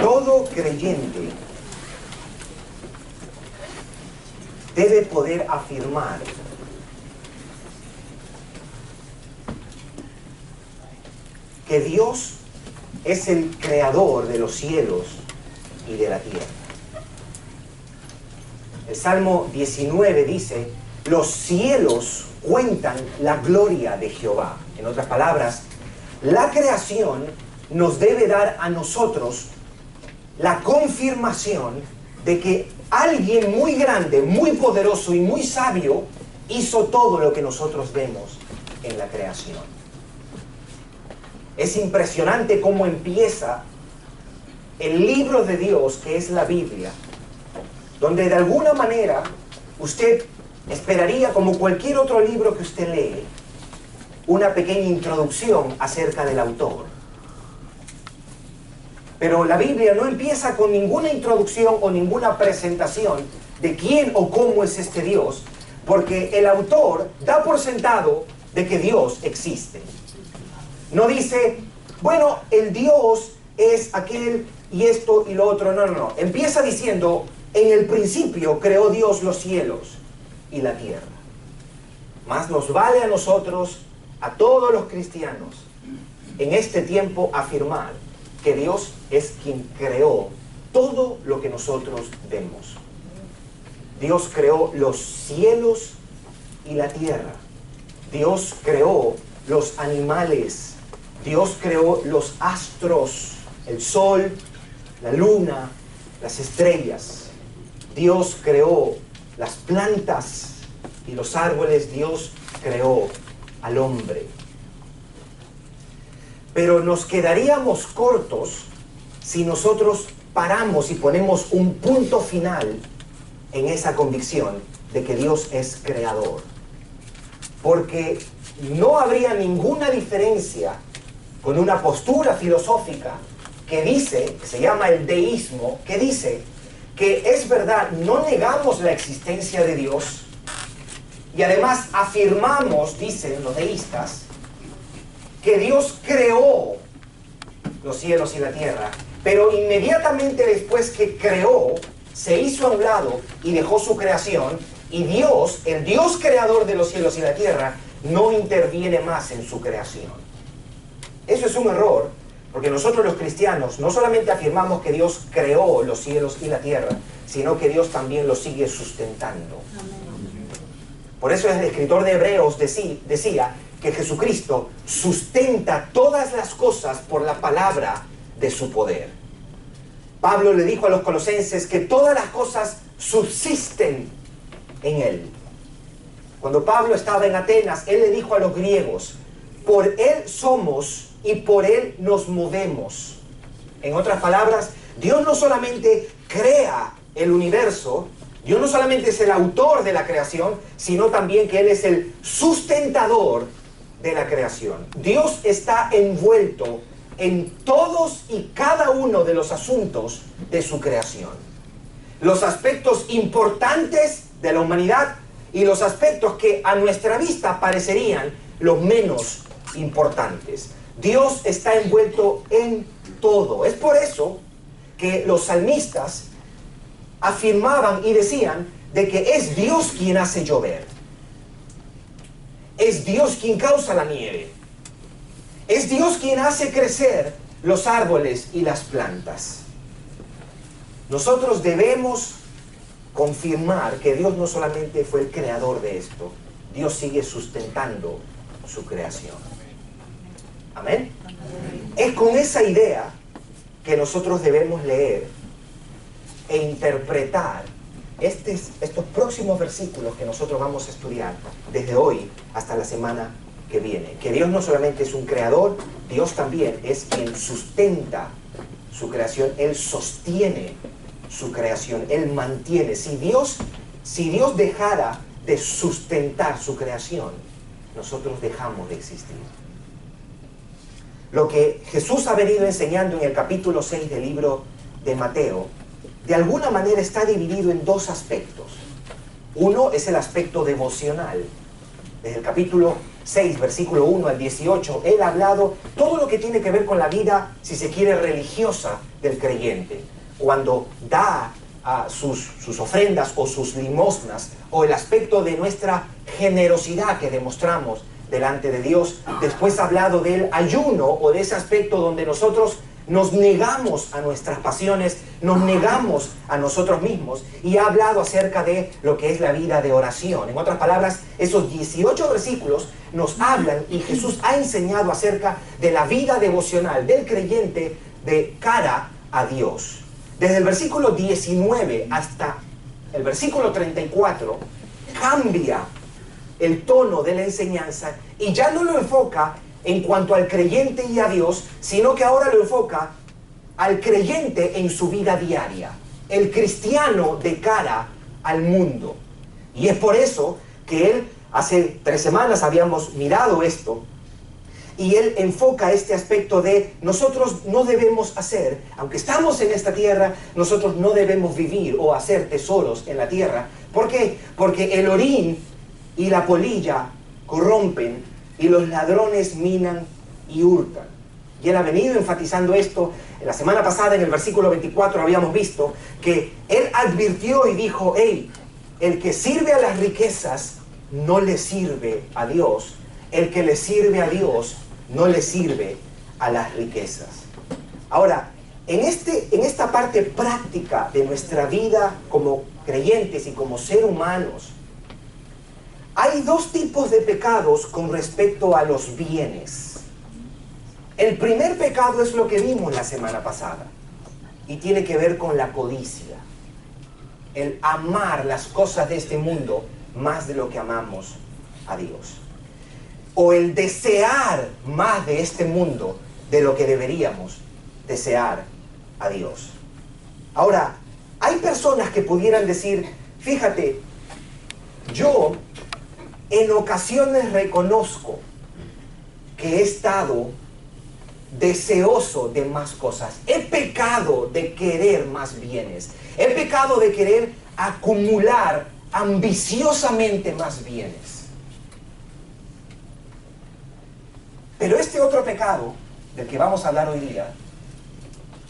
Todo creyente debe poder afirmar que Dios es el creador de los cielos y de la tierra. El Salmo 19 dice: los cielos cuentan la gloria de Jehová. En otras palabras, la creación nos debe dar a nosotros la confirmación de que alguien muy grande, muy poderoso y muy sabio hizo todo lo que nosotros vemos en la creación. Es impresionante cómo empieza el libro de Dios, que es la Biblia, donde de alguna manera usted esperaría, como cualquier otro libro que usted lee, una pequeña introducción acerca del autor. Pero la Biblia no empieza con ninguna introducción o ninguna presentación de quién o cómo es este Dios, porque el autor da por sentado de que Dios existe. No dice, bueno, el Dios es aquel y esto y lo otro. No, no, no. Empieza diciendo, en el principio creó Dios los cielos y la tierra. Más nos vale a nosotros, a todos los cristianos, en este tiempo afirmar que Dios es quien creó todo lo que nosotros vemos. Dios creó los cielos y la tierra. Dios creó los animales. Dios creó los astros, el sol, la luna, las estrellas. Dios creó las plantas y los árboles. Dios creó al hombre. Pero nos quedaríamos cortos si nosotros paramos y ponemos un punto final en esa convicción de que Dios es creador. Porque no habría ninguna diferencia con una postura filosófica que dice, que se llama el deísmo, que dice que es verdad, no negamos la existencia de Dios y además afirmamos, dicen los deístas, que Dios creó los cielos y la tierra, pero inmediatamente después que creó, se hizo a un lado y dejó su creación, y Dios, el Dios creador de los cielos y la tierra, no interviene más en su creación. Eso es un error, porque nosotros los cristianos no solamente afirmamos que Dios creó los cielos y la tierra, sino que Dios también los sigue sustentando. Por eso el escritor de Hebreos decía que Jesucristo sustenta todas las cosas por la palabra de su poder. Pablo le dijo a los colosenses que todas las cosas subsisten en Él. Cuando Pablo estaba en Atenas, él le dijo a los griegos, por Él somos y por Él nos movemos. En otras palabras, Dios no solamente crea el universo, Dios no solamente es el autor de la creación, sino también que Él es el sustentador de la creación. Dios está envuelto en todos y cada uno de los asuntos de su creación. Los aspectos importantes de la humanidad y los aspectos que a nuestra vista parecerían los menos importantes. Dios está envuelto en todo. Es por eso que los salmistas afirmaban y decían de que es Dios quien hace llover. Es Dios quien causa la nieve. Es Dios quien hace crecer los árboles y las plantas. Nosotros debemos confirmar que Dios no solamente fue el creador de esto, Dios sigue sustentando su creación. ¿Amén? Es con esa idea que nosotros debemos leer e interpretar estos próximos versículos que nosotros vamos a estudiar desde hoy hasta la semana que viene. Que Dios no solamente es un creador, Dios también es quien sustenta su creación. Él sostiene su creación, Él mantiene. Si Dios dejara de sustentar su creación, nosotros dejamos de existir. Lo que Jesús ha venido enseñando en el capítulo 6 del libro de Mateo, de alguna manera está dividido en dos aspectos. Uno es el aspecto devocional. Desde el capítulo 6, versículo 1 al 18, él ha hablado todo lo que tiene que ver con la vida, si se quiere, religiosa del creyente. Cuando da sus ofrendas o sus limosnas, o el aspecto de nuestra generosidad que demostramos delante de Dios. Después ha hablado del ayuno, o de ese aspecto donde nosotros nos negamos a nuestras pasiones, nos negamos a nosotros mismos, y ha hablado acerca de lo que es la vida de oración. En otras palabras, esos 18 versículos nos hablan, y Jesús ha enseñado acerca de la vida devocional del creyente de cara a Dios. Desde el versículo 19 hasta el versículo 34 cambia el tono de la enseñanza, y ya no lo enfoca en cuanto al creyente y a Dios, sino que ahora lo enfoca al creyente en su vida diaria, el cristiano de cara al mundo. Y es por eso que él, hace 3 semanas habíamos mirado esto, y él enfoca este aspecto de nosotros no debemos hacer, aunque estamos en esta tierra, nosotros no debemos vivir o hacer tesoros en la tierra. ¿Por qué? Porque el orín y la polilla corrompen, y los ladrones minan y hurtan. Y él ha venido enfatizando esto. En la semana pasada, en el versículo 24, habíamos visto que él advirtió y dijo: hey, el que sirve a las riquezas no le sirve a Dios. El que le sirve a Dios no le sirve a las riquezas. Ahora, en esta parte práctica de nuestra vida como creyentes y como seres humanos, hay 2 tipos de pecados con respecto a los bienes. El primer pecado es lo que vimos la semana pasada, y tiene que ver con la codicia. El amar las cosas de este mundo más de lo que amamos a Dios. O el desear más de este mundo de lo que deberíamos desear a Dios. Ahora, hay personas que pudieran decir: fíjate, yo en ocasiones reconozco que he estado deseoso de más cosas. He pecado de querer más bienes. He pecado de querer acumular ambiciosamente más bienes. Pero este otro pecado, del que vamos a hablar hoy día,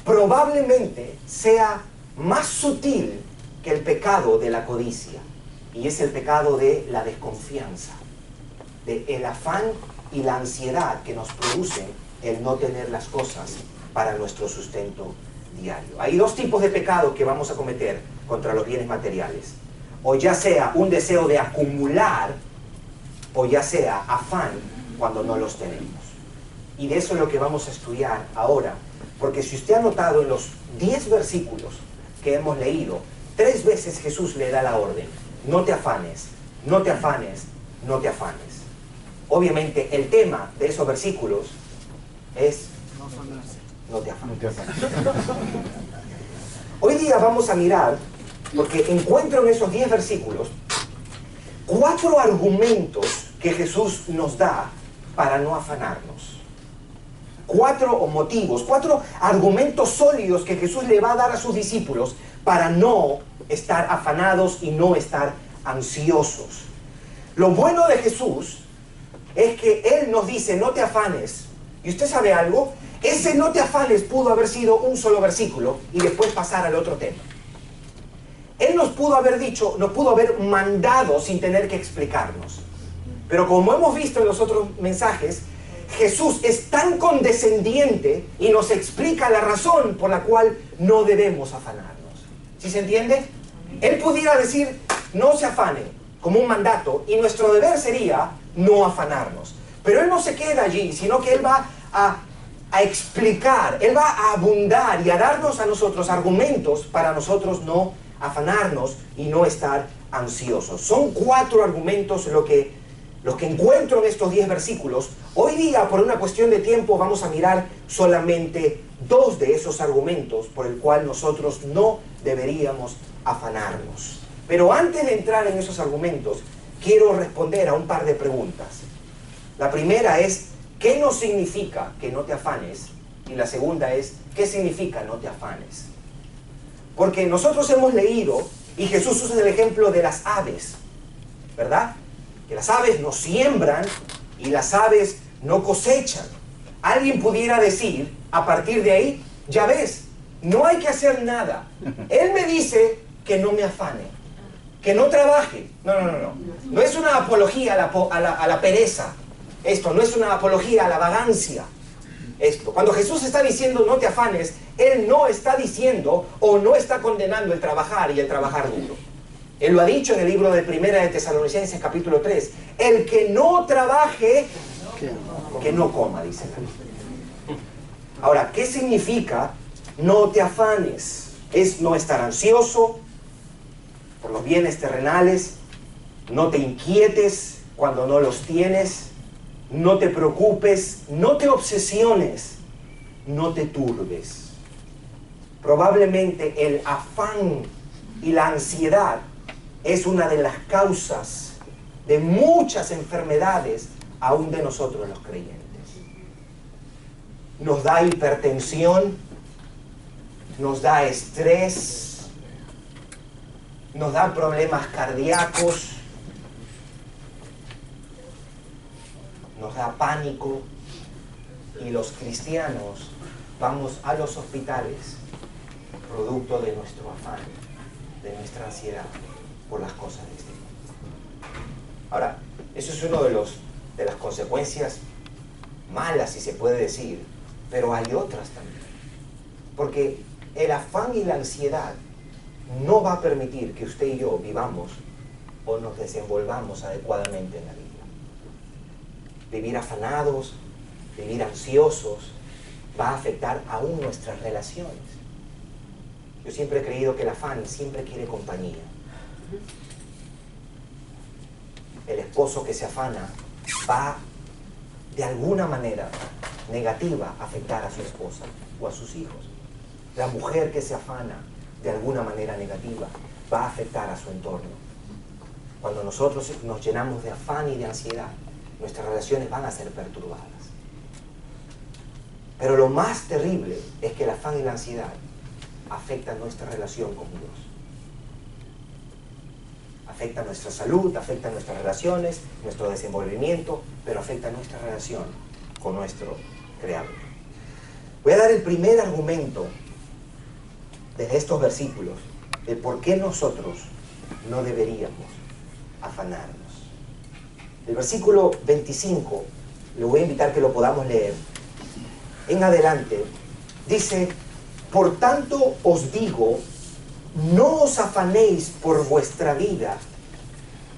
probablemente sea más sutil que el pecado de la codicia. Y es el pecado de la desconfianza, de el afán y la ansiedad que nos producen el no tener las cosas para nuestro sustento diario. Hay 2 tipos de pecado que vamos a cometer contra los bienes materiales. O ya sea un deseo de acumular, o ya sea afán cuando no los tenemos. Y de eso es lo que vamos a estudiar ahora. Porque si usted ha notado en los 10 versículos que hemos leído, 3 veces Jesús le da la orden: no te afanes, no te afanes, no te afanes. Obviamente el tema de esos versículos es no te afanes. Hoy día vamos a mirar, porque encuentro en esos 10 versículos 4 argumentos que Jesús nos da para no afanarnos. 4 motivos, 4 argumentos sólidos que Jesús le va a dar a sus discípulos para no estar afanados y no estar ansiosos. Lo bueno de Jesús es que Él nos dice: no te afanes. ¿Y usted sabe algo? Ese no te afanes pudo haber sido un solo versículo y después pasar al otro tema. Él nos pudo haber dicho, nos pudo haber mandado sin tener que explicarnos. Pero como hemos visto en los otros mensajes, Jesús es tan condescendiente y nos explica la razón por la cual no debemos afanarnos. ¿Sí se entiende? Él pudiera decir: no se afanen, como un mandato, y nuestro deber sería no afanarnos. Pero Él no se queda allí, sino que Él va a explicar, Él va a abundar y a darnos a nosotros argumentos para nosotros no afanarnos y no estar ansiosos. Son 4 argumentos los que encuentro en estos 10 versículos. Hoy día, por una cuestión de tiempo, vamos a mirar solamente 2 de esos argumentos por el cual nosotros no deberíamos afanarnos. Pero antes de entrar en esos argumentos, quiero responder a un par de preguntas. La primera es: ¿qué no significa que no te afanes? Y la segunda es: ¿qué significa no te afanes? Porque nosotros hemos leído, y Jesús usa el ejemplo de las aves, ¿verdad? Que las aves no siembran y las aves no cosechan. Alguien pudiera decir, a partir de ahí, ya ves, no hay que hacer nada. Él me dice que no me afane, que no trabaje. No. No es una apología a la pereza. Esto no es una apología a la vagancia. Esto, cuando Jesús está diciendo no te afanes, Él no está diciendo o no está condenando el trabajar y el trabajar duro. Él lo ha dicho en el libro de Primera de Tesalonicenses capítulo 3. El que no trabaje, que no coma, dice la Biblia. Ahora, ¿qué significa no te afanes? Es no estar ansioso por los bienes terrenales, no te inquietes cuando no los tienes, no te preocupes, no te obsesiones, no te turbes. Probablemente el afán y la ansiedad es una de las causas de muchas enfermedades, aún de nosotros los creyentes. Nos da hipertensión, nos da estrés, nos da problemas cardíacos, nos da pánico, y los cristianos vamos a los hospitales producto de nuestro afán, de nuestra ansiedad por las cosas de este mundo. Ahora, eso es uno de las consecuencias malas, si se puede decir, pero hay otras también. Porque el afán y la ansiedad no va a permitir que usted y yo vivamos o nos desenvolvamos adecuadamente en la vida. Vivir afanados, vivir ansiosos, va a afectar aún nuestras relaciones. Yo siempre he creído que el afán siempre quiere compañía. El esposo que se afana va de alguna manera negativa a afectar a su esposa o a sus hijos. La mujer que se afana de alguna manera negativa va a afectar a su entorno. Cuando nosotros nos llenamos de afán y de ansiedad, nuestras relaciones van a ser perturbadas. Pero lo más terrible es que el afán y la ansiedad afectan nuestra relación con Dios. Afecta nuestra salud, afecta nuestras relaciones, nuestro desenvolvimiento, pero afecta nuestra relación con nuestro Creador. Voy a dar el primer argumento de estos versículos de por qué nosotros no deberíamos afanarnos. El versículo 25, le voy a invitar que lo podamos leer. En adelante, dice: por tanto os digo, no os afanéis por vuestra vida,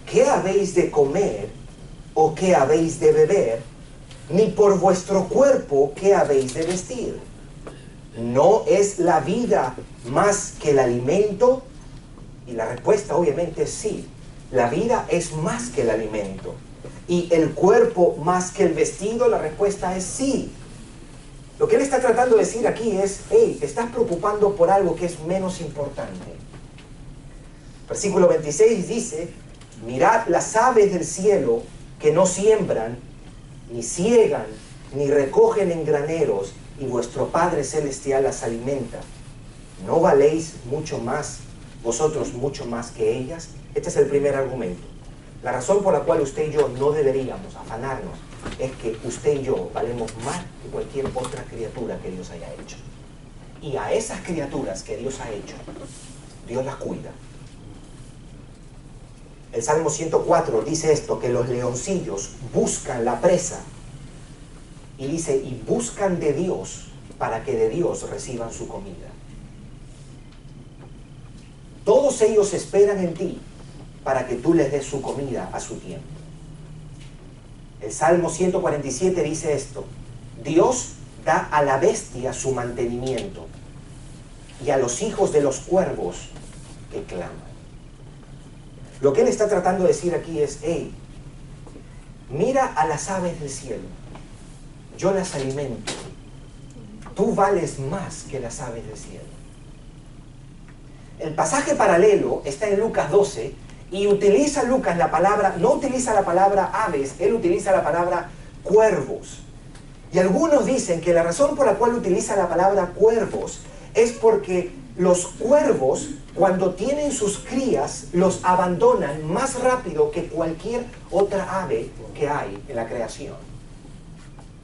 qué habéis de comer o qué habéis de beber, ni por vuestro cuerpo qué habéis de vestir. ¿No es la vida más que el alimento? Y la respuesta obviamente es sí. La vida es más que el alimento. ¿Y el cuerpo más que el vestido? La respuesta es sí. Lo que él está tratando de decir aquí es: hey, te estás preocupando por algo que es menos importante. Versículo 26 dice: mirad las aves del cielo, que no siembran, ni ciegan, ni recogen en graneros, y vuestro Padre Celestial las alimenta. ¿No valéis mucho más, vosotros mucho más que ellas? Este es el primer argumento. La razón por la cual usted y yo no deberíamos afanarnos es que usted y yo valemos más que cualquier otra criatura que Dios haya hecho. Y a esas criaturas que Dios ha hecho, Dios las cuida. El Salmo 104 dice esto, que los leoncillos buscan la presa. Y dice, y buscan de Dios para que de Dios reciban su comida. Todos ellos esperan en ti para que tú les des su comida a su tiempo. El Salmo 147 dice esto: Dios da a la bestia su mantenimiento y a los hijos de los cuervos que claman. Lo que él está tratando de decir aquí es: hey, mira a las aves del cielo, yo las alimento, tú vales más que las aves del cielo. El pasaje paralelo está en Lucas 12 y utiliza Lucas la palabra, no utiliza la palabra aves, él utiliza la palabra cuervos. Y algunos dicen que la razón por la cual utiliza la palabra cuervos es porque los cuervos, cuando tienen sus crías, los abandonan más rápido que cualquier otra ave que hay en la creación.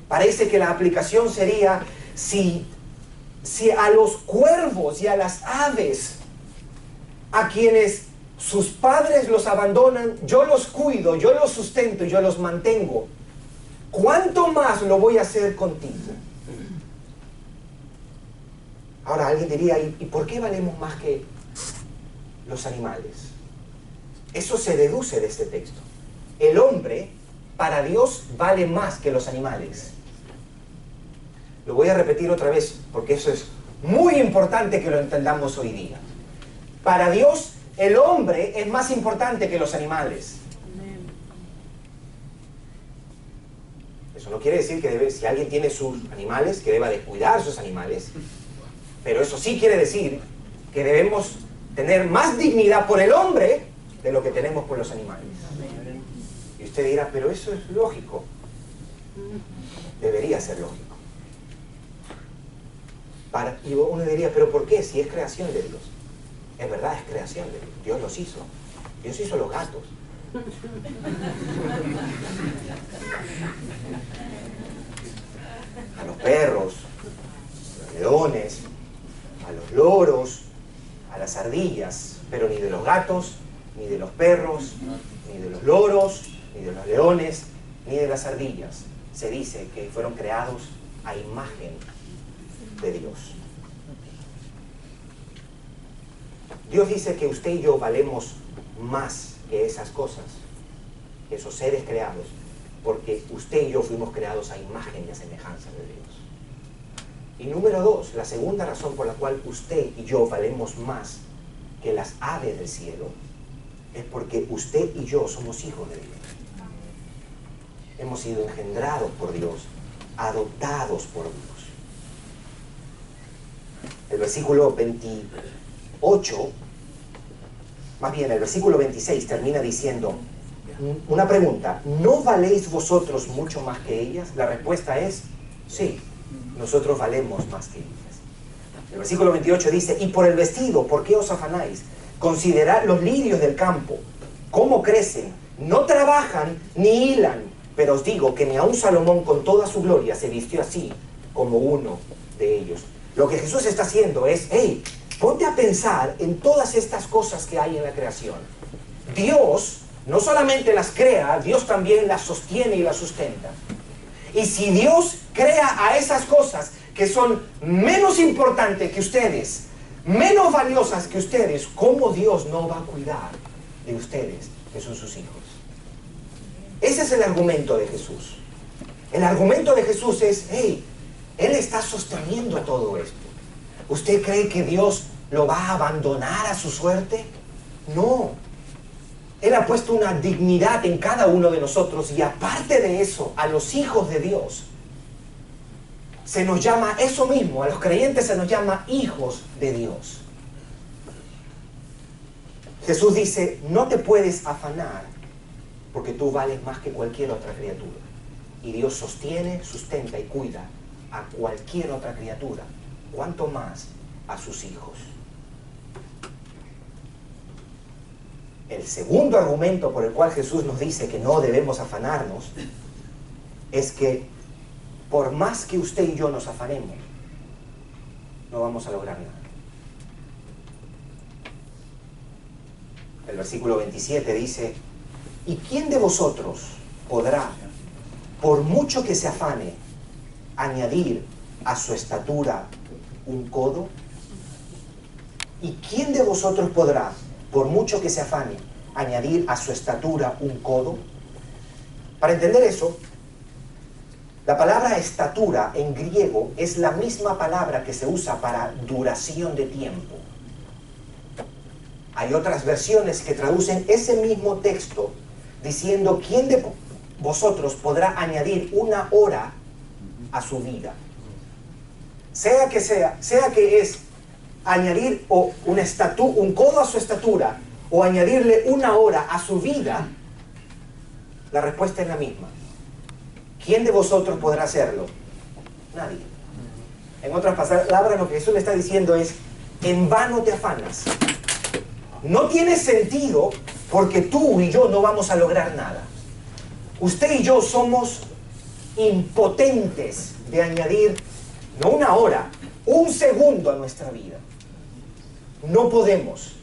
Parece que la aplicación sería, si a los cuervos y a las aves, a quienes sus padres los abandonan, yo los cuido, yo los sustento y yo los mantengo, ¿cuánto más lo voy a hacer contigo? Ahora alguien diría, ¿y por qué valemos más que los animales? Eso se deduce de este texto. El hombre, para Dios, vale más que los animales. Lo voy a repetir otra vez, porque eso es muy importante que lo entendamos hoy día. Para Dios, el hombre es más importante que los animales. Eso no quiere decir que si alguien tiene sus animales, que deba de cuidar sus animales. Pero eso sí quiere decir que debemos tener más dignidad por el hombre de lo que tenemos por los animales. Y usted dirá, pero eso es lógico. Debería ser lógico. Y uno diría, pero ¿por qué? Si es creación de Dios. Es verdad, es creación de Dios. Dios los hizo. Dios hizo los gatos. A los perros, a los leones, a los loros, a las ardillas, pero ni de los gatos, ni de los perros, ni de los loros, ni de los leones, ni de las ardillas. Se dice que fueron creados a imagen de Dios. Dios dice que usted y yo valemos más que esas cosas, que esos seres creados, porque usted y yo fuimos creados a imagen y a semejanza de Dios. Y número dos, la segunda razón por la cual usted y yo valemos más que las aves del cielo, es porque usted y yo somos hijos de Dios. Hemos sido engendrados por Dios, adoptados por Dios. El versículo 28, más bien el versículo 26 termina diciendo una pregunta: ¿no valéis vosotros mucho más que ellas? La respuesta es sí, nosotros valemos más que ellas. El versículo 28 dice: y por el vestido, ¿por qué os afanáis? Considerad los lirios del campo, cómo crecen, no trabajan ni hilan, pero os digo que ni aun Salomón con toda su gloria se vistió así como uno de ellos. Lo que Jesús está haciendo es, hey, ponte a pensar en todas estas cosas que hay en la creación. Dios no solamente las crea, Dios también las sostiene y las sustenta. Y si Dios crea a esas cosas que son menos importantes que ustedes, menos valiosas que ustedes, ¿cómo Dios no va a cuidar de ustedes, que son sus hijos? Ese es el argumento de Jesús. El argumento de Jesús es, hey, Él está sosteniendo todo esto. ¿Usted cree que Dios lo va a abandonar a su suerte? No. Él ha puesto una dignidad en cada uno de nosotros, y aparte de eso, a los hijos de Dios se nos llama eso mismo, a los creyentes se nos llama hijos de Dios. Jesús dice, no te puedes afanar porque tú vales más que cualquier otra criatura. Y Dios sostiene, sustenta y cuida a cualquier otra criatura, cuanto más a sus hijos. El segundo argumento por el cual Jesús nos dice que no debemos afanarnos es que por más que usted y yo nos afanemos, no vamos a lograr nada. El versículo 27 dice, ¿y quién de vosotros podrá, por mucho que se afane, añadir a su estatura un codo? ¿Y quién de vosotros podrá, por mucho que se afane, añadir a su estatura un codo? Para entender eso, la palabra estatura en griego es la misma palabra que se usa para duración de tiempo. Hay otras versiones que traducen ese mismo texto diciendo, ¿quién de vosotros podrá añadir una hora a su vida? Sea que es añadir un codo a su estatura o añadirle una hora a su vida, la respuesta es la misma. ¿Quién de vosotros podrá hacerlo? Nadie. En otras palabras, lo que Jesús le está diciendo es, en vano te afanas. No tiene sentido porque tú y yo no vamos a lograr nada. Usted y yo somos impotentes de añadir, no una hora, un segundo a nuestra vida. No podemos.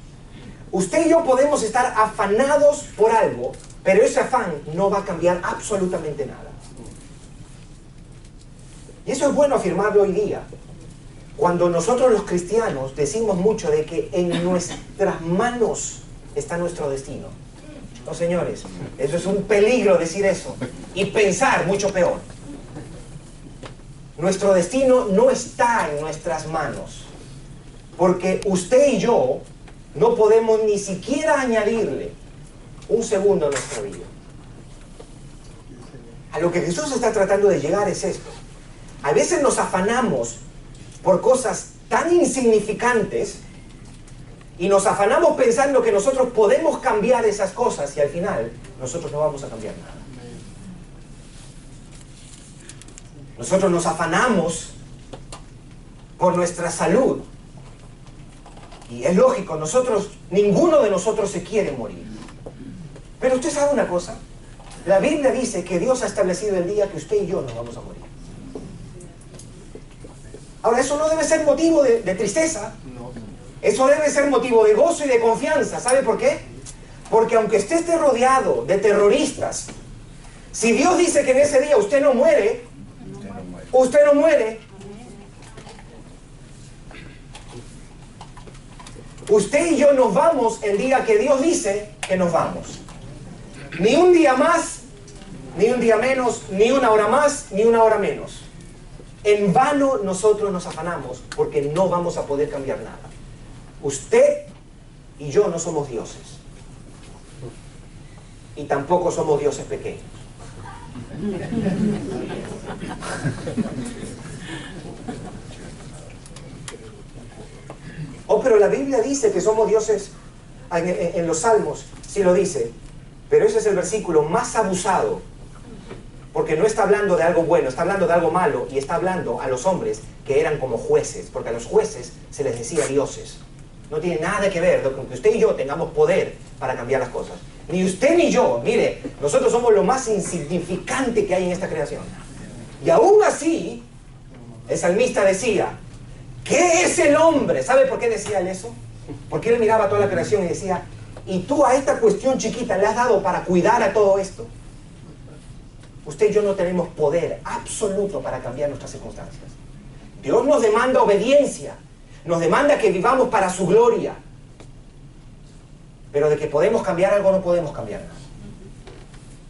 Usted y yo podemos estar afanados por algo, pero ese afán no va a cambiar absolutamente nada. Y eso es bueno afirmarlo hoy día. Cuando nosotros los cristianos decimos mucho de que en nuestras manos está nuestro destino. No, señores, eso es un peligro decir eso. Y pensar mucho peor. Nuestro destino no está en nuestras manos. Porque usted y yo no podemos ni siquiera añadirle un segundo a nuestra vida. A lo que Jesús está tratando de llegar es esto. A veces nos afanamos por cosas tan insignificantes y nos afanamos pensando que nosotros podemos cambiar esas cosas y al final nosotros no vamos a cambiar nada. Nosotros nos afanamos por nuestra salud y es lógico, ninguno de nosotros se quiere morir. Pero usted sabe una cosa, la Biblia dice que Dios ha establecido el día que usted y yo nos vamos a morir. Ahora, eso no debe ser motivo de tristeza. Eso debe ser motivo de gozo y de confianza. ¿Sabe por qué? Porque aunque usted esté rodeado de terroristas, si Dios dice que en ese día usted no muere, usted no muere. Usted y yo nos vamos el día que Dios dice que nos vamos. Ni un día más, ni un día menos, ni una hora más, ni una hora menos. En vano nosotros nos afanamos porque no vamos a poder cambiar nada. Usted y yo no somos dioses. Y tampoco somos dioses pequeños. Oh, pero la Biblia dice que somos dioses en los Salmos, sí lo dice. Pero ese es el versículo más abusado. Porque no está hablando de algo bueno, está hablando de algo malo y está hablando a los hombres que eran como jueces, porque a los jueces se les decía dioses. No tiene nada que ver con que usted y yo tengamos poder para cambiar las cosas. Ni usted ni yo, mire, nosotros somos lo más insignificante que hay en esta creación. Y aún así, el salmista decía, ¿qué es el hombre? ¿Sabe por qué decía él eso? Porque él miraba toda la creación y decía, ¿y tú a esta cuestión chiquita le has dado para cuidar a todo esto? Usted y yo no tenemos poder absoluto para cambiar nuestras circunstancias. Dios nos demanda obediencia, nos demanda que vivamos para su gloria. Pero de que podemos cambiar algo, no podemos cambiar nada.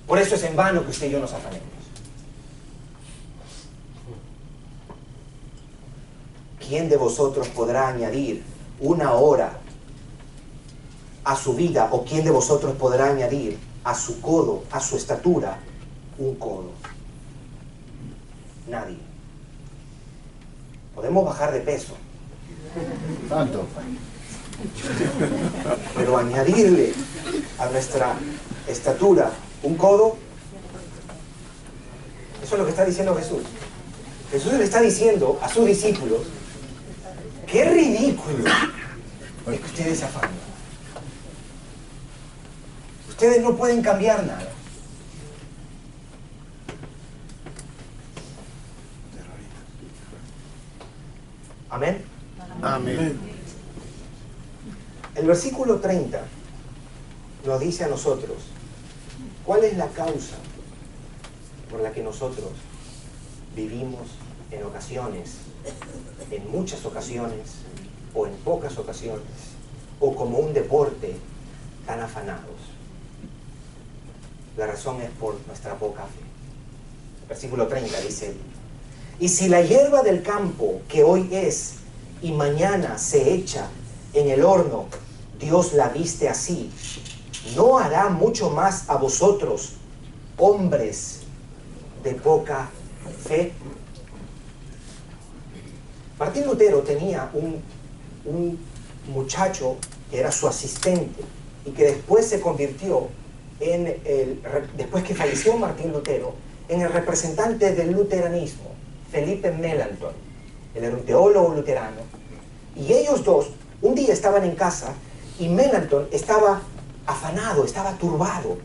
Por eso es en vano que usted y yo nos afanemos. ¿Quién de vosotros podrá añadir una hora a su vida? ¿O quién de vosotros podrá añadir a su codo, a su estatura, un codo? Nadie. Podemos bajar de peso. Tanto. Pero añadirle a nuestra estatura un codo, eso es lo que está diciendo Jesús. Jesús le está diciendo a sus discípulos, qué ridículo es que ustedes se afanan. Ustedes no pueden cambiar nada. Amén. Amén. El versículo 30 nos dice a nosotros cuál es la causa por la que nosotros vivimos en ocasiones, en muchas ocasiones, o en pocas ocasiones, o como un deporte, tan afanados. La razón es por nuestra poca fe. Versículo 30 dice, y si la hierba del campo que hoy es y mañana se echa en el horno, Dios la viste así, ¿no hará mucho más a vosotros, hombres de poca fe? Martín Lutero tenía un muchacho que era su asistente y que después se convirtió después que falleció Martín Lutero, en el representante del luteranismo, Felipe Melanchthon. Él era un teólogo luterano. Y ellos dos, un día estaban en casa y Melanchthon estaba afanado, estaba turbado.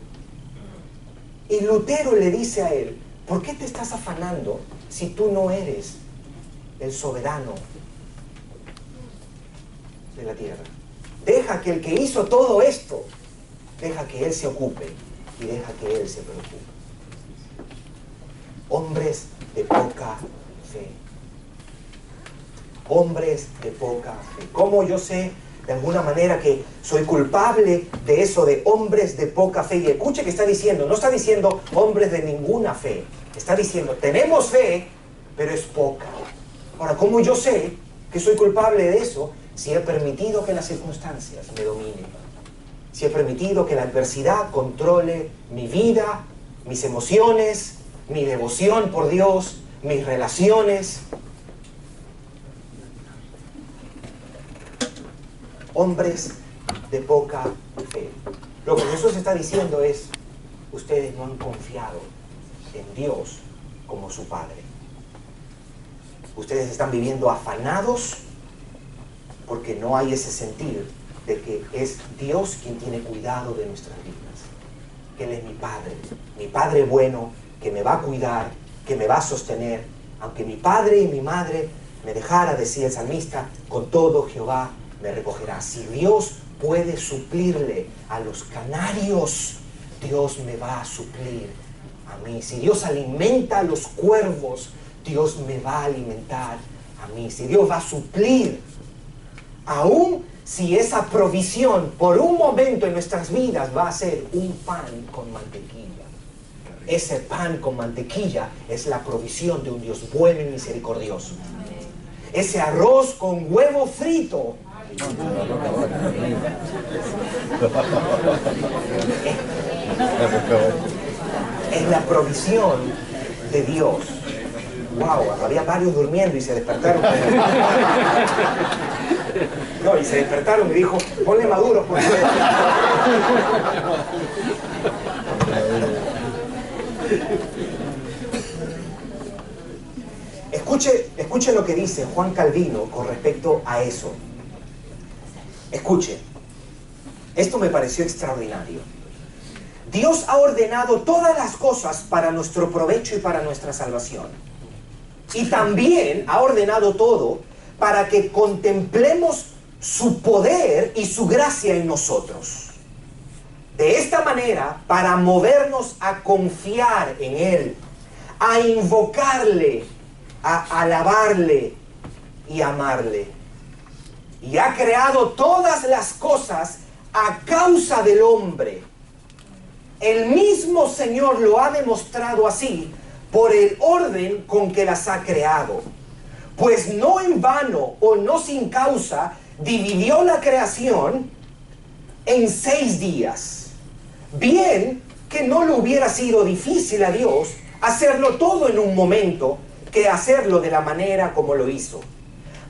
Y Lutero le dice a él, ¿por qué te estás afanando si tú no eres el soberano de la tierra? Deja que el que hizo todo esto, deja que él se ocupe y deja que él se preocupe. Hombres de poca fe. Hombres de poca fe. ¿Cómo yo sé de alguna manera que soy culpable de eso de hombres de poca fe? Y escuche que está diciendo, no está diciendo hombres de ninguna fe. Está diciendo, tenemos fe, pero es poca. Ahora, ¿cómo yo sé que soy culpable de eso? Si he permitido que las circunstancias me dominen. Si he permitido que la adversidad controle mi vida, mis emociones, mi devoción por Dios, mis relaciones. Hombres de poca fe. Lo que Jesús está diciendo es, ustedes no han confiado en Dios como su Padre. Ustedes están viviendo afanados porque no hay ese sentir de que es Dios quien tiene cuidado de nuestras vidas. Que Él es mi Padre bueno, que me va a cuidar, que me va a sostener. Aunque mi padre y mi madre me dejara, decía el salmista, con todo Jehová me recogerá. Si Dios puede suplirle a los canarios, Dios me va a suplir a mí. Si Dios alimenta a los cuervos, Dios me va a alimentar a mí. Si Dios va a suplir, aún si esa provisión por un momento en nuestras vidas va a ser un pan con mantequilla. Ese pan con mantequilla es la provisión de un Dios bueno y misericordioso. Ese arroz con huevo frito es la provisión de Dios. Wow, había varios durmiendo y se despertaron. No, y se despertaron y dijo, ponle Maduro, por favor. Escuche lo que dice Juan Calvino con respecto a eso. Escuche, esto me pareció extraordinario. Dios ha ordenado todas las cosas para nuestro provecho y para nuestra salvación. Y también ha ordenado todo para que contemplemos su poder y su gracia en nosotros. De esta manera, para movernos a confiar en Él, a invocarle, a alabarle y amarle. Y ha creado todas las cosas a causa del hombre. El mismo Señor lo ha demostrado así por el orden con que las ha creado. Pues no en vano o no sin causa dividió la creación en 6 días. Bien que no le hubiera sido difícil a Dios hacerlo todo en un momento, que hacerlo de la manera como lo hizo.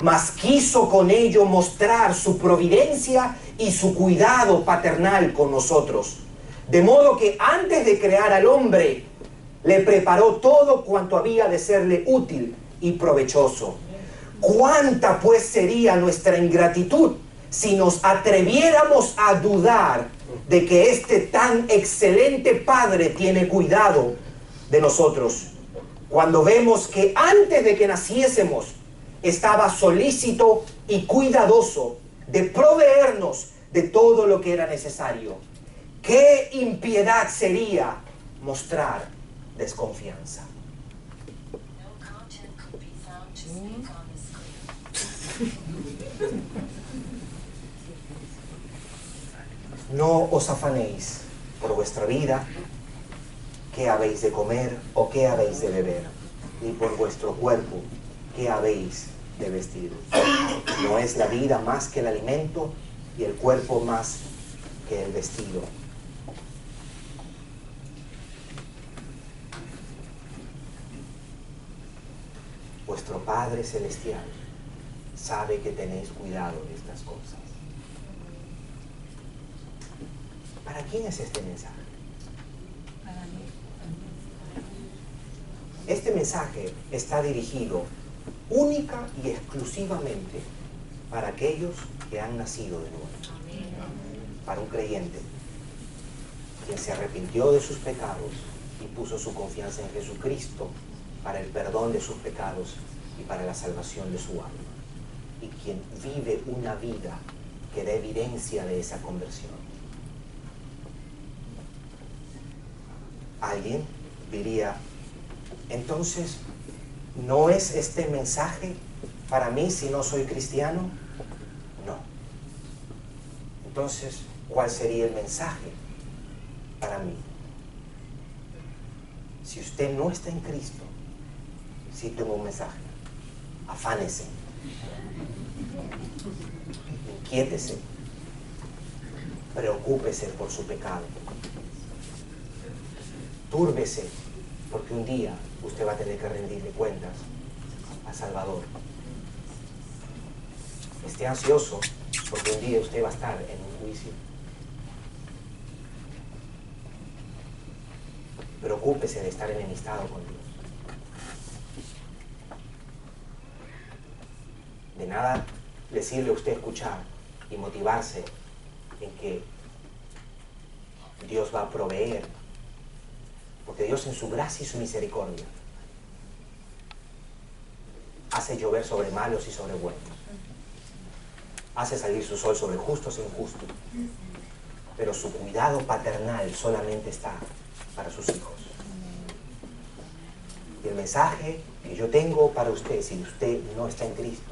Mas quiso con ello mostrar su providencia y su cuidado paternal con nosotros. De modo que antes de crear al hombre, le preparó todo cuanto había de serle útil y provechoso. ¿Cuánta pues sería nuestra ingratitud si nos atreviéramos a dudar de que este tan excelente Padre tiene cuidado de nosotros? Cuando vemos que antes de que naciésemos estaba solícito y cuidadoso de proveernos de todo lo que era necesario. ¿Qué impiedad sería mostrar desconfianza? No os afanéis por vuestra vida, qué habéis de comer o qué habéis de beber, ni por vuestro cuerpo, qué habéis de vestir. ¿No es la vida más que el alimento y el cuerpo más que el vestido? Vuestro Padre Celestial sabe que tenéis cuidado de estas cosas. ¿Para quién es este mensaje? Para mí. Este mensaje está dirigido única y exclusivamente para aquellos que han nacido de nuevo. Para un creyente, quien se arrepintió de sus pecados y puso su confianza en Jesucristo para el perdón de sus pecados y para la salvación de su alma. Y quien vive una vida que dé evidencia de esa conversión. Alguien diría, entonces, ¿no es este mensaje para mí si no soy cristiano? No. Entonces, ¿cuál sería el mensaje para mí? Si usted no está en Cristo, sí tengo un mensaje. Afánese. Inquiétese. Preocúpese por su pecado. Túrbese, porque un día usted va a tener que rendirle cuentas al Salvador. Esté ansioso, porque un día usted va a estar en un juicio. Preocúpese de estar enemistado con Dios. De nada le sirve a usted escuchar y motivarse en que Dios va a proveer, porque Dios en su gracia y su misericordia hace llover sobre malos y sobre buenos, hace salir su sol sobre justos e injustos, pero su cuidado paternal solamente está para sus hijos. Y el mensaje que yo tengo para usted, si usted no está en Cristo,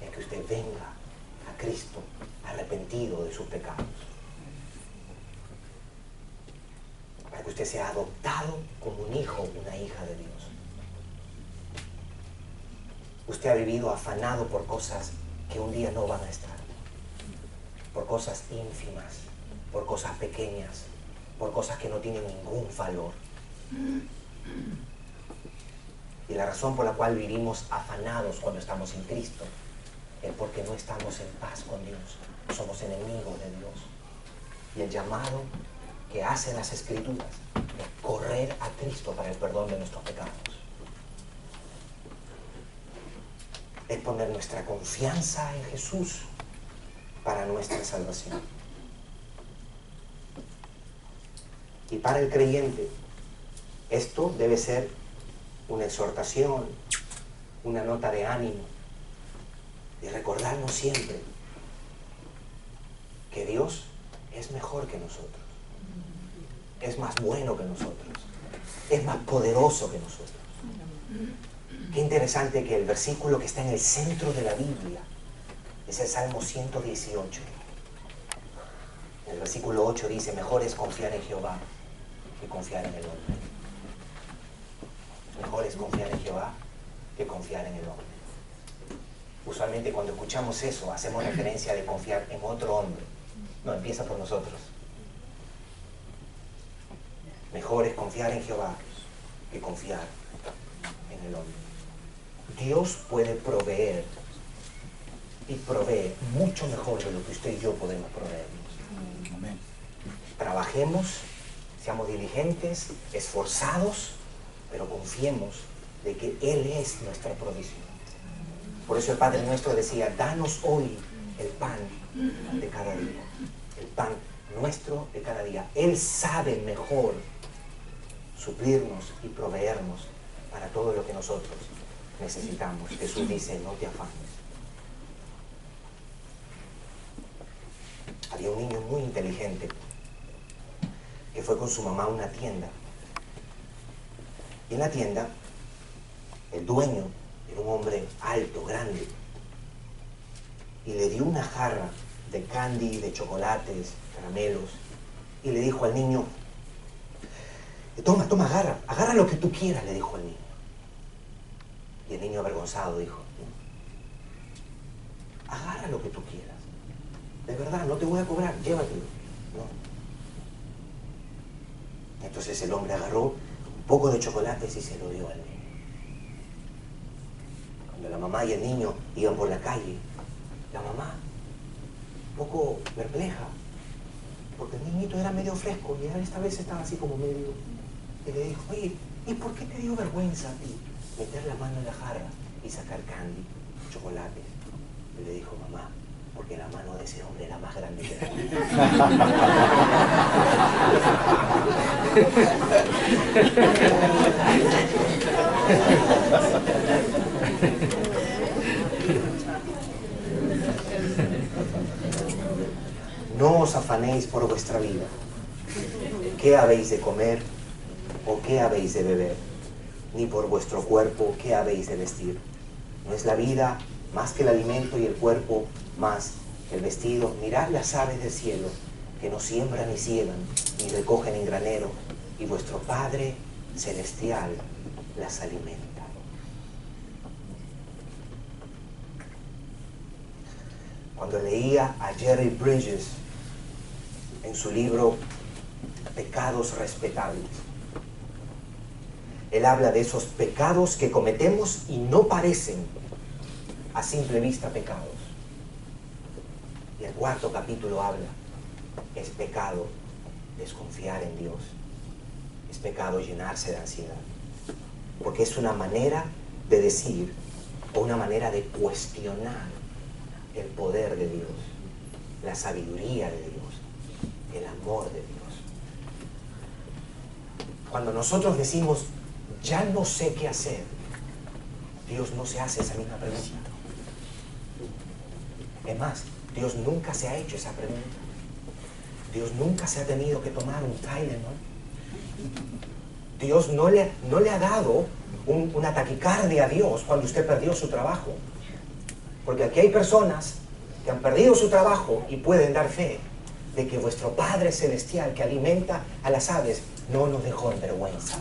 es que usted venga a Cristo arrepentido de sus pecados, para que usted sea adoptado como un hijo, una hija de Dios. Usted ha vivido afanado por cosas que un día no van a estar, por cosas ínfimas, por cosas pequeñas, por cosas que no tienen ningún valor. Y la razón por la cual vivimos afanados cuando estamos en Cristo es porque no estamos en paz con Dios, somos enemigos de Dios. Y el llamado que hacen las Escrituras es correr a Cristo para el perdón de nuestros pecados. Es poner nuestra confianza en Jesús para nuestra salvación. Y para el creyente, esto debe ser una exhortación, una nota de ánimo, y recordarnos siempre que Dios es mejor que nosotros, es más bueno que nosotros, es más poderoso que nosotros. Qué interesante que el versículo que está en el centro de la Biblia es el Salmo 118. En el versículo 8 dice, mejor es confiar en Jehová que confiar en el hombre. Mejor es confiar en Jehová que confiar en el hombre. Usualmente cuando escuchamos eso, hacemos referencia de confiar en otro hombre. No, empieza por nosotros. Mejor es confiar en Jehová que confiar en el hombre. Dios puede proveer y provee mucho mejor de lo que usted y yo podemos proveer. Amén. Trabajemos, seamos diligentes, esforzados, pero confiemos de que Él es nuestra provisión. Por eso el Padre nuestro decía, danos hoy el pan de cada día, el pan nuestro de cada día. Él sabe mejor suplirnos y proveernos para todo lo que nosotros necesitamos. Jesús dice, no te afanes. Había un niño muy inteligente que fue con su mamá a una tienda. Y en la tienda, el dueño era un hombre alto, grande, y le dio una jarra de candy, de chocolates, caramelos, y le dijo al niño, toma, agarra lo que tú quieras, le dijo al niño. Y el niño avergonzado dijo, agarra lo que tú quieras, de verdad, no te voy a cobrar, llévatelo. No. Entonces el hombre agarró un poco de chocolates y se lo dio al niño. Cuando la mamá y el niño iban por la calle, la mamá, un poco perpleja, porque el niñito era medio fresco y él esta vez estaba así como medio, y le dijo, oye, ¿y por qué te dio vergüenza a ti meter la mano en la jarra y sacar candy, chocolates. Y le dijo, mamá, porque la mano de ese hombre era más grande que la No os afanéis por vuestra vida. ¿Qué habéis de comer o qué habéis de beber? Ni por vuestro cuerpo, ¿qué habéis de vestir? ¿No es la vida más que el alimento y el cuerpo más que el vestido? Mirad las aves del cielo, que no siembran ni ciegan, ni recogen en granero, y vuestro Padre Celestial las alimenta. Cuando leía a Jerry Bridges en su libro Pecados Respetables, él habla de esos pecados que cometemos y no parecen a simple vista pecados. Y el 4º capítulo habla, es pecado desconfiar en Dios, es pecado llenarse de ansiedad, porque es una manera de decir o una manera de cuestionar el poder de Dios, la sabiduría de Dios, el amor de Dios. Cuando nosotros decimos, ya no sé qué hacer, Dios no se hace esa misma pregunta. Es más, Dios nunca se ha hecho esa pregunta. Dios nunca se ha tenido que tomar un Tylenol. Dios no le ha dado una taquicardia a Dios cuando usted perdió su trabajo. Porque aquí hay personas que han perdido su trabajo y pueden dar fe de que vuestro Padre Celestial, que alimenta a las aves, no nos dejó en vergüenza.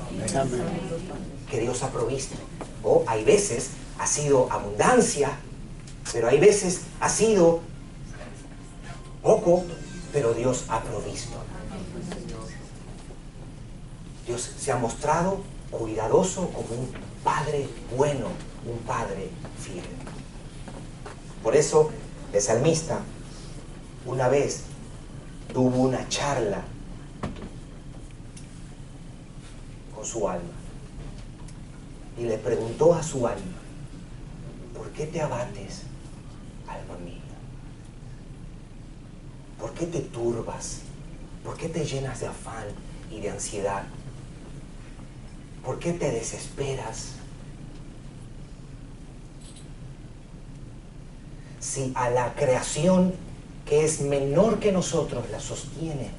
Que Dios ha provisto. O hay veces ha sido abundancia, pero hay veces ha sido poco, pero Dios ha provisto. Dios se ha mostrado cuidadoso como un Padre bueno, un Padre fiel. Por eso el salmista una vez tuvo una charla con su alma y le preguntó a su alma, ¿por qué te abates, alma mía? ¿Por qué te turbas? ¿Por qué te llenas de afán y de ansiedad? ¿Por qué te desesperas? Si a la creación que es menor que nosotros la sostiene,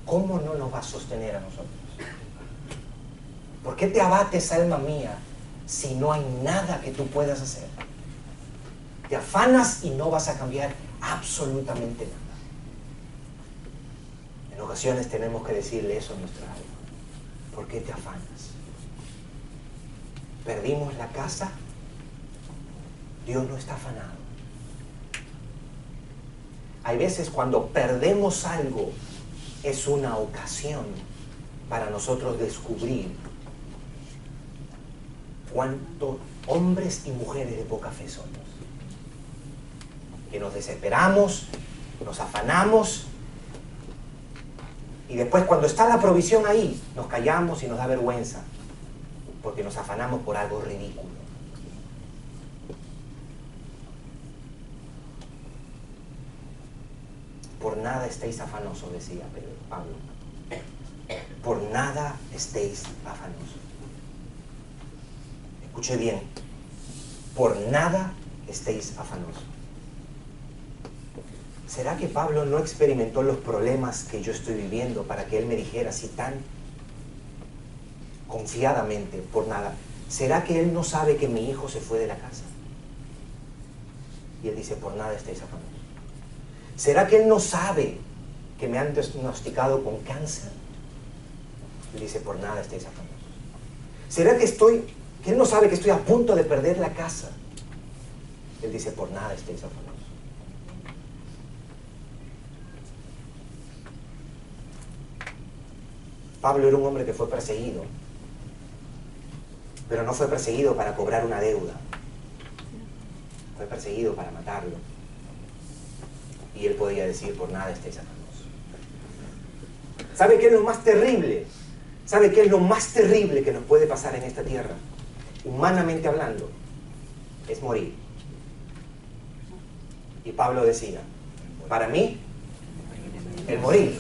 ¿cómo no nos va a sostener a nosotros? ¿Por qué te abates, alma mía, si no hay nada que tú puedas hacer? Te afanas y no vas a cambiar absolutamente nada. En ocasiones tenemos que decirle eso a nuestra alma. ¿Por qué te afanas? ¿Perdimos la casa? Dios no está afanado. Hay veces cuando perdemos algo, es una ocasión para nosotros descubrir cuántos hombres y mujeres de poca fe somos. Que nos desesperamos, nos afanamos, y después cuando está la provisión ahí, nos callamos y nos da vergüenza, porque nos afanamos por algo ridículo. Por nada estéis afanosos, decía Pablo. Por nada estéis afanosos. Escuche bien. Por nada estéis afanosos. ¿Será que Pablo no experimentó los problemas que yo estoy viviendo para que él me dijera así tan confiadamente, por nada? ¿Será que él no sabe que mi hijo se fue de la casa? Y él dice, por nada estéis afanosos. ¿Será que él no sabe que me han diagnosticado con cáncer? Él dice, por nada estéis afanosos. ¿Será que él no sabe que estoy a punto de perder la casa? Él dice, por nada estéis afanosos. Pablo era un hombre que fue perseguido, pero no fue perseguido para cobrar una deuda. Fue perseguido para matarlo. Y él podía decir, por nada estéis afanosos. ¿Sabe qué es lo más terrible? ¿Sabe qué es lo más terrible que nos puede pasar en esta tierra? humanamente hablando, es morir. Y Pablo decía, para mí, el morir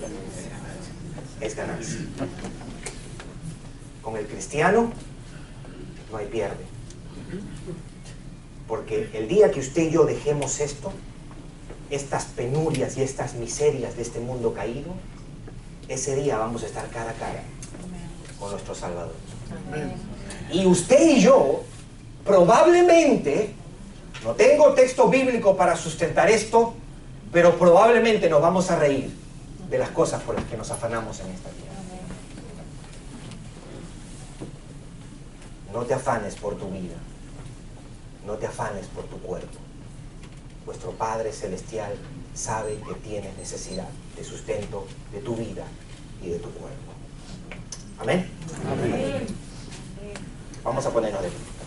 es ganancia. Con el cristiano no hay pierde. Porque el día que usted y yo dejemos esto, estas penurias y estas miserias de este mundo caído, ese día vamos a estar cara a cara con nuestro Salvador. Y usted y yo, probablemente, no tengo texto bíblico para sustentar esto, pero probablemente nos vamos a reír de las cosas por las que nos afanamos en esta vida. No te afanes por tu vida, no te afanes por tu cuerpo. Vuestro Padre Celestial sabe que tienes necesidad de sustento de tu vida y de tu cuerpo. Amén. Amén. Vamos a ponernos de pie.